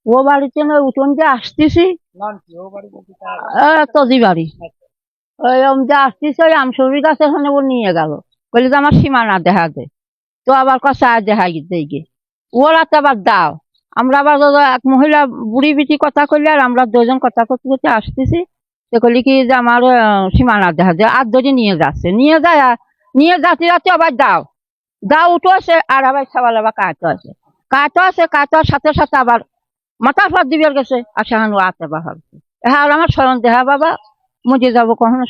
ও বাড়িতে না উঠোন যে আসতেছি তজি বাড়ি ওই যে আসতেছি ওই আমসুরি গাছের ওখানে ও নিয়ে গেল, বলি যে আমার সীমানা দেখা দে। তো আবার কষা দেখা গিয়ে ওরা তো আবার দাও, আমরা আবার এক মহিলা বুড়ি বিটি কথা কইলে আর আমরা দুজন কথা করতে করতে আসতেছি। তো কইলি কি যে আমার সীমানা দেখা যায় আর যদি নিয়ে যাচ্ছে, নিয়ে যায় নিয়ে যাতে যাতে আবার দাও দাও উঠো আছে আর আবার সবাই আবার কাটো আছে, কাটোর সাথে সাথে আবার মাথার পর দিবে গেছে আর সেখানে আতে বা ভাবছে। হ্যাঁ আমার স্মরণ দেহা বাবা মজে যাবো কখনো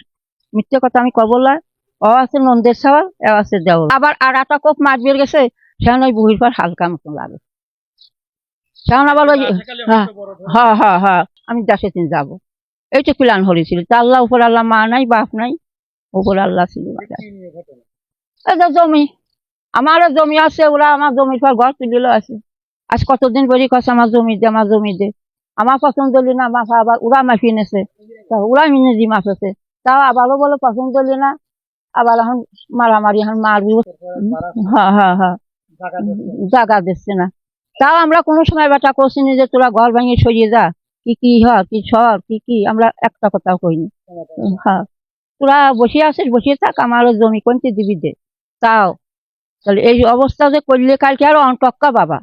মিথ্যে কথা আমি কব না। ও আছে নন্দের সাওয়াল, এ আছে দেওয়াল, আবার আর একটা কোপ মারবিয়ে গেছে সেখানে ওই বুড়ির পর হালকা মতন লাগে সেখানে আবার ওই হ্যাঁ হ্যাঁ হ্যাঁ হ্যাঁ আমি দেশে দিন যাবো এইটা প্ল্যান হয়েছিল। তা আল্লাহ উপর আল্লাহ মা নাই বাপ নাই, উপর আল্লাহ ছিল। এই যে জমি, আমারও জমি আছে, ওরা আমার জমির পর ঘর তুলিল আছে। আজ কতদিন বলি কাছে আমার জমি দে আমার জমি দে, আমার পছন্দ হলি না মাফা আবার ওরা মাফি নেছে, তা ওরা মিনে দি মাফেছে, তাও আবারও বলে পছন্দ হলি না, আবার এখন মারামারি এখন মারবি। হ্যাঁ হ্যাঁ হ্যাঁ জায়গা দিচ্ছে না, তাও আমরা কোনো সময় বেটা করছি না যে তোরা ঘর ভেঙে সরিয়ে যা, কি কি হয় কি সর কি কি আমরা একটা কথাও কইনি। হ্যাঁ তোরা বসিয়ে আছিস বসিয়ে থাক, আমার জমি কোনটি দিবি দে। তাও তাহলে এই অবস্থা যে করলে কালকে আরো অন্তক্কা বাবা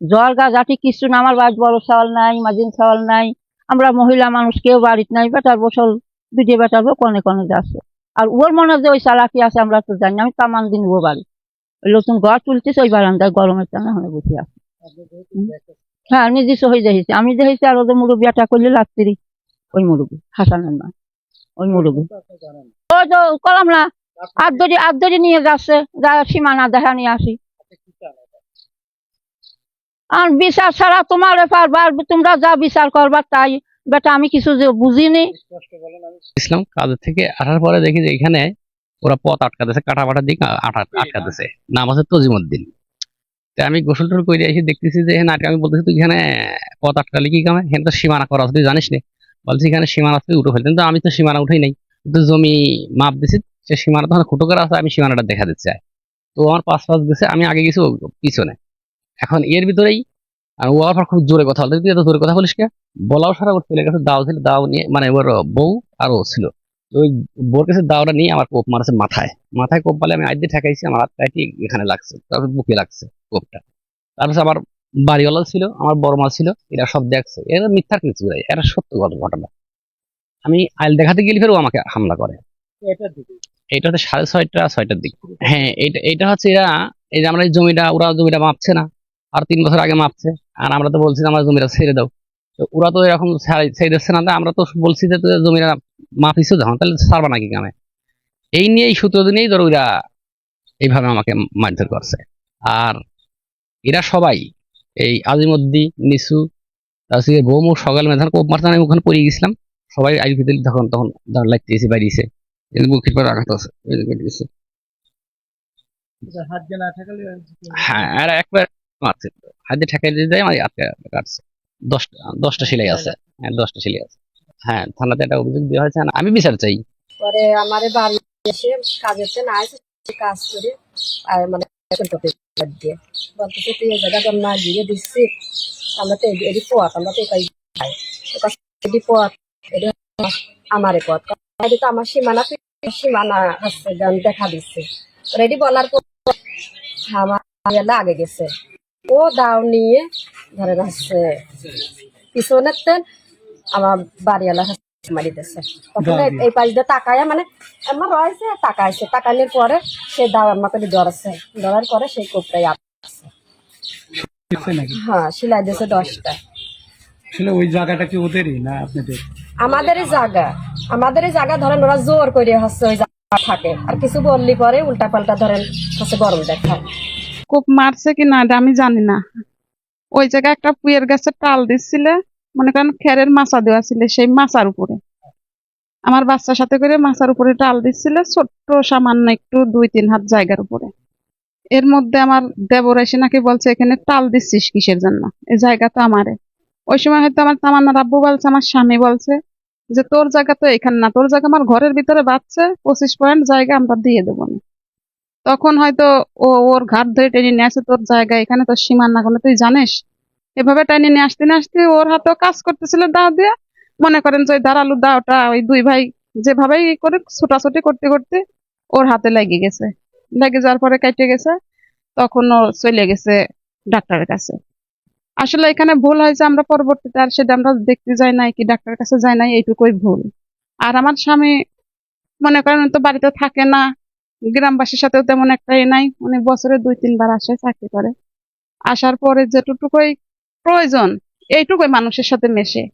জল গা জাতি কিছু না, আমার বাড়িতে বড় চাওয়াল নাই মাঝিন চাওয়াল নাই, আমরা মহিলা মানুষ কেউ বাড়িতে নাই, বেটার বছর দুটি বেটার বউ কনে কনে যাচ্ছে। আর ওর মনে যে ওই চালাকি আছে আমরা তো জানি, আমি তামান দিন ও বাড়ি ওই নতুন ঘর তুলতেছে ওই বারান্দায় গরমের টানে ওখানে বসে আছে। হ্যাঁ নিজস্ব হয়ে যাইছে, আমি দেখেছি আর ওদের মুরব্বী একটা করলে লাগতেরই ওই মুরব্বী হাসানের না ওই মুরব্বী ওই তো কলাম না আদরি নিয়ে যাচ্ছে, যা সীমানা দেখা নিয়ে আসি। আর বিচার ছাড়া তোমার ব্যাপার তোমরা যা বিচার করবার তাই, বেটা আমি কিছু যে বুঝিনি। ইসলাম কাজের থেকে আসার পরে দেখি যে এখানে ওরা পথ আটকাতেছে, কাটা ফাটার দিকে আটকাতেছে। নাম আছে তজিমুদ্দিন। তা আমি গোসল টোল করে এসে দেখতেছি যে এখানে আমি বলতেছি তুই এখানে পথ আটকালি কি কামে, এখানে তো সীমানা করা আছে তুই জানিস না? বলছি এখানে সীমানা আছে উঠে ফেলতেন, তো আমি তো সীমানা উঠেই নাই, কিন্তু জমি মাপ দিছি, সে সীমানা তখন খুঁটো করা আছে, আমি সীমানাটা দেখা দিচ্ছে। তো আমার পাশ পাশ গেছে, আমি আগে গেছি ও পিছনে। এখন এর ভিতরেই আর ও আবার খুব জোরে কথা বলতে, তুই এত জোরে কথা বলিস কে? বলাও সারা ওর ছেলের কাছে দাও ছিল, দাও নিয়ে মানে ওর বউ আর ও ছিল, ওই বোর কাছে দাওটা নিয়ে আমার কোপ মারছে মাথায়। মাথায় কোপ পালে আমি আজ দিয়ে ঠেকাইছি, আমার হাত পায়ে ঠিক এখানে লাগছে, তারপর বুকে লাগছে কোপটা। তারপর আমার বাড়িওয়ালা ছিল, আমার বড় মা ছিল, এরা সব দেখছে, এরা মিথ্যার কিছু নাই, এরা সত্য ঘটনা। আমি আইল দেখাতে গেলে ফের ও আমাকে হামলা করে। এটা হচ্ছে 6:30-6টার দিক। হ্যাঁ এইটা এইটা হচ্ছে এরা, এই যে আমরা এই জমিটা, ওরা জমিটা মাপছে না, আর 3 বছর আগে মাপছে, আর আমরা তো বলছি যে আমার জমিটা ছেড়ে দাও। তো ওরা তো এরকম ছেড়ে দিচ্ছে না, আমরা তো বলছি যে তুই জমিটা মাপিছো যখন তাহলে ছাড়বা নাকি কামে। এই নিয়ে এই সূত্র দিনেই ধর ওরা এইভাবে আমাকে মারধর করছে। আর এরা সবাই এই আজিমুদ্দি নিসু তারপরে বৌমু সকাল মেধান কোপ মারতে আমি ওখানে পড়ে গেছিলাম, সবাই আইল ফিতে তখন তখন লাগতে এসে বাড়িছে, বুকের পর আঘাত আছে। হ্যাঁ আর একবার মারছে, হাতে ঠেকাই দিয়ে দেয়, আমার আটকে কাটছে। 10টা সেলাই আছে। হ্যাঁ 10টা সেলাই আছে। হ্যাঁ থানাতে একটা অভিযোগ দেওয়া হয়েছে, আমি বিচার চাই। পরে আমার বাড়ি এসে কাজের না আসে, কাজ করে আর মানে দিয়ে বলতেছে তুই এই জায়গা না দিয়ে দিচ্ছি, আমরা তো এটি পথ আমরা তো এটাই খাই, এটি পথ এটা আমারে পথ, এটি তো আমার সীমানা সীমানা হচ্ছে দেখা দিচ্ছে। রেডি বলার পর আমার আগে গেছে, ও দাও নিয়ে ধরে হচ্ছে পিছনে আমার বাড়িওয়ালা মারি দিচ্ছে। তখন এই পাশ দিয়ে তাকায় মানে আমার রয়েছে তাকাইছে, তাকানোর পরে সে দাও আমাকে ধরেছে, ধরার পরে সেই কোপটাই আসছে। হ্যাঁ সিলাই দিয়েছে 10টা। ওই জায়গাটা কি ওদেরই না আপনাদের? আমাদেরই জায়গা ধরেন ওরা জোর করে হচ্ছে ওই জায়গা থাকে, আর কিছু বললি পরে উল্টা পাল্টা ধরেন হচ্ছে গরম দেখায়। কোপ মারছে কি না আমি জানি না। ওই জায়গায় একটা পুয়ের গাছের টাল দিচ্ছিল, মনে করেন খেরের মাচা দেওয়া ছিল, সেই মাচার উপরে আমার বাচ্চার সাথে করে মাচার উপরে টাল দিচ্ছিল, ছোট্ট সামান্য একটু 2-3 হাত জায়গার উপরে। এর মধ্যে আমার দেবর এসে নাকি বলছে এখানে টাল দিচ্ছিস কিসের জন্য, এই জায়গা তো আমারে। ওই সময় হয়তো আমার তামান্নার আব্বু বলছে, আমার স্বামী বলছে যে তোর জায়গা তো এখানে না, তোর জায়গা আমার ঘরের ভিতরে বাচ্চা 25 পয়েন্ট জায়গা আমরা দিয়ে দেবো না। তখন হয়তো ও ওর ঘাট ধরে টেনে নিয়ে আসে, তোর জায়গা এখানে, তোর সীমানা কোনো তুই জানিস, এভাবে টাইনে নিয়ে আসতে না আসতে ওর হাতেও কাজ করতেছিল দাও দিয়ে, মনে করেন যে ওই ধারালু দাওটা ওই দুই ভাই যেভাবে করে ছোটাছুটি করতে করতে ওর হাতে লেগে গেছে। লেগে যাওয়ার পরে কেটে গেছে, তখন ও চলে গেছে ডাক্তারের কাছে। আসলে এখানে ভুল হয়েছে, আমরা পরবর্তীতে আর সেটা আমরা দেখতে যাই নাই কি ডাক্তারের কাছে যাই নাই, এইটুকুই ভুল। আর আমার স্বামী মনে করেন তো বাড়িতে থাকে না, গ্রামবাসীর সাথেও তেমন একটা নাই, উনি বছরে 2-3 বার আসে, চাকরি করে। আসার পরে যেটুকুই প্রয়োজন এইটুকুই মানুষের সাথে মেশে।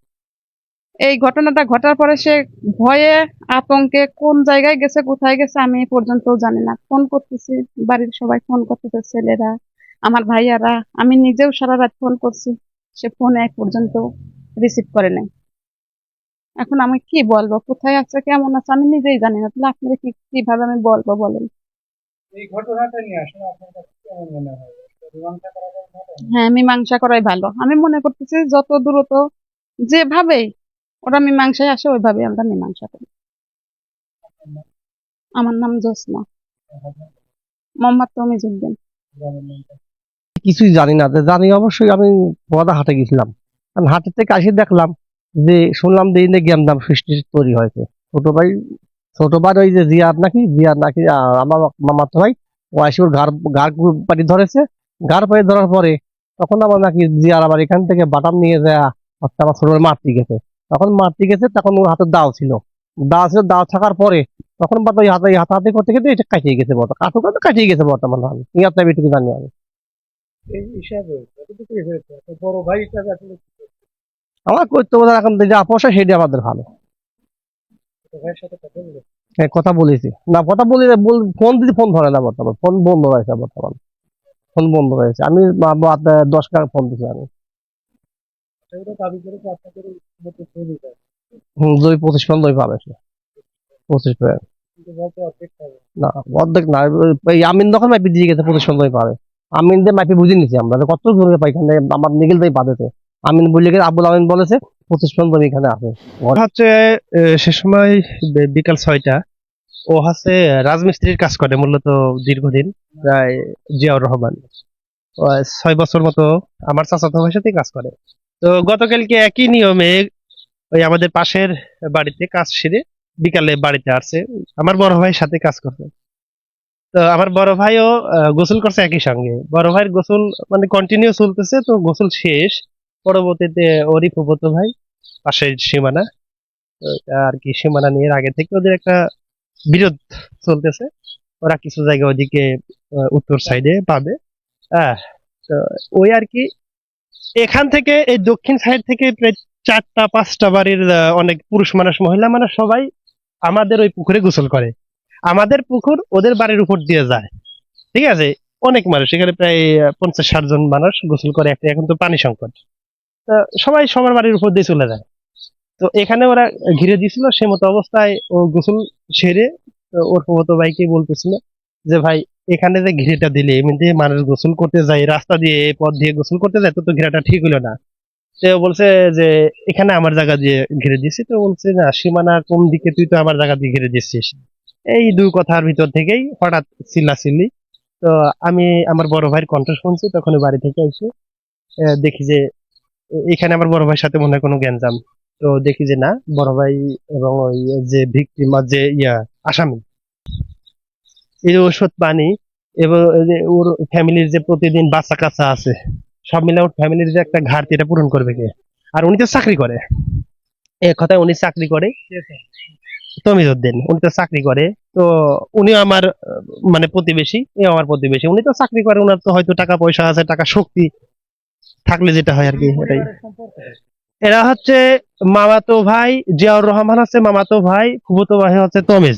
এই ঘটনাটা ঘটার পরে সে ভয়ে আতঙ্কে কোন জায়গায় গেছে কোথায় গেছে আমি এ পর্যন্ত জানি না। ফোন করতেছি, বাড়ির সবাই ফোন করতেছে, ছেলেরা, আমার ভাইয়ারা, আমি নিজেও সারা রাত ফোন করছি, সে ফোন এক পর্যন্ত রিসিভ করে নাই। এখন আমি কি বলবো, কোথায় আছে কেমন আছে আমি নিজেই জানি না, তাহলে আপনাদের কিভাবে আমি বলবো বলেন। এই ঘটনাটা নিয়ে আসলে আপনার কাছে কেমন মনে হয়? মীমাংসা করাটা ভালো? হ্যাঁ, মীমাংসা করাই ভালো। আমি মনে করতেছি যত দ্রুত যেভাবে ওরা মীমাংসায় আসে ওইভাবে আমরা মীমাংসা করি। আমার নাম জোসনা, মোহাম্মদ তমিজউদ্দিন। কিছুই জানি না, জানি অবশ্যই আমি পদা হাটে গেছিলাম, কারণ হাটের থেকে আসি দেখলাম যে শুনলাম যে এই জ্ঞানদাম সৃষ্টি তৈরি হয়েছে। ছোট ভাই ওই যে জিয়ার নাকি আমার মামাতো ভাই, ও আসি ওর ঘাড় পাটি ধরেছে। ঘাড় পাটি ধরার পরে তখন আমার নাকি জিয়ার আবার এখান থেকে বাটাম নিয়ে যায় হচ্ছে আমার ছোট ভাই মারতে গেছে। তখন ওর হাতে দাও থাকার পরে তখন বাদ ওই হাতাহাতি করতে গেছে, এটা কাটিয়ে গেছে কাটিয়ে গেছে বর্তমান ইয়ার চাবি এটুকু জানি আমি। এই হিসাবে যতটুকুই হয়েছে, তো বড় ভাই হিসাবে আসলে আমার করতে বলার এখন যা পোষা সেটা আমাদের ভালো। ছোট ভাইয়ের সাথে কথা বলে হ্যাঁ, কথা বলেছি না, কথা বলি ফোন ধরে না বর্তমান, ফোন বন্ধ রয়েছে ফোন বন্ধ রয়েছে। আমি 10 টাকা ফোন দিচ্ছি আমি। সেগুলো দাবি করে যে আপনাদের মতো তৈরি যায়, দই 25 দই পাবে সে, 25 টাকা। কিন্তু বলতে অর্ধেক পাবে। না, অর্ধেক না, এই আমিন দোকান মাইপি দিয়ে গেছে 25 দই পাবে। আমিন দিয়ে মাইপি বুঝে নিছি আমরা যে কত দূরে পাই, এখানে আমার নিগেল দই পাবে। আমিন বলে গেছে, আব্বুল আমিন বলেছে 25 দই এখানে আছে। হচ্ছে সে সময় বিকাল 6টা। ও হচ্ছে রাজমিস্ত্রির কাজ করে মূলত দীর্ঘদিন, প্রায় জিয়াউর রহমান। ও 6 বছর মতো আমার চাচাতো ভাইয়ের সাথে কাজ করে। তো গতকালকে একই নিয়মে ওই আমাদের পাশের বাড়িতে কাজ সেরে বিকালে বাড়িতে আসছে, আমার বড় ভাইয়ের সাথে কাজ করছে। তো আমার বড় ভাইও গোসল করছে একই সঙ্গে। বড় ভাইয়ের গোসল মানে কন্টিনিউ চলতেছে, তো গোসল শেষ। পরবর্তীতে ওরই ফুফাতো ভাই, পাশের সীমানা, তো এটা আর কি সীমানা নিয়ে আগে থেকে ওদের একটা বিরোধ চলতেছে। ওরা কিছু জায়গা ওদিকে উত্তর সাইডে পাবে। হ্যাঁ, তো ওই আর কি এখান থেকে এই দক্ষিণ সাইড থেকে প্রায় 4টা-5টা বাড়ির অনেক পুরুষ মানুষ মহিলা মানুষ সবাই আমাদের ওই পুকুরে গোসল করে। আমাদের পুকুর ওদের বাড়ির উপর দিয়ে যায়, ঠিক আছে। অনেক মানুষ এখানে প্রায় 50-60 জন মানুষ গোসল করে। একটা এখন তো পানি সংকট, তো সবাই সবার বাড়ির উপর দিয়ে চলে যায়। তো এখানে ওরা ঘিরে দিছিল, সে মতো অবস্থায় ও গোসল সেরে ওর ফুফাতো ভাইকে বলতেছিল যে ভাই এখানে যে ঘিরেটা দিলে এমনিতে মানুষ গোসল করতে যায়, রাস্তা দিয়ে এই পথ দিয়ে গোসল করতে যায়, তো ঘিরাটা ঠিক হলো না। তো ও বলছে যে এখানে আমার জায়গা দিয়ে ঘিরে দিছি। তো বলছে না, সীমানা কোন দিকে, তুই তো আমার জায়গা দিয়ে ঘিরে দিচ্ছিস। এই দুই কথার ভিতর থেকেই হঠাৎ চিল্লাচিল্লি। তো আমি আমার বড় ভাইয়ের কণ্ঠ শুনছি, তখন বাড়ি থেকে এসে দেখি যে এখানে আমার বড় ভাইয়ের সাথে মনে হয় কোনো গ্যাঞ্জাম। তো দেখি যে না, বড় ভাই এবং ওই যে ভিকটিম যে আসামি, এই যে ওষুধ পানি এবং এই যে ওর ফ্যামিলির যে প্রতিদিন বাচ্চা কাচ্চা আছে, সব মিলে ওর ফ্যামিলির যে একটা ঘাটতি, এটা পূরণ করবে কে? আর উনি তো চাকরি করে, এক কথায় উনি চাকরি করে। তমিজউদ্দিন, উনি তো চাকরি করে। তো উনি আমার মানে প্রতিবেশী, এ আমার প্রতিবেশী। উনি তো চাকরি করে, উনার তো হয়তো টাকা পয়সা আছে, টাকা শক্তি থাকলে যেটা হয় আর কি, এটাই। এরা হচ্ছে মামাতো ভাই, জিয়াউর রহমান হচ্ছে মামাতো ভাই, ফুফাতো ভাই হচ্ছে তমিজ।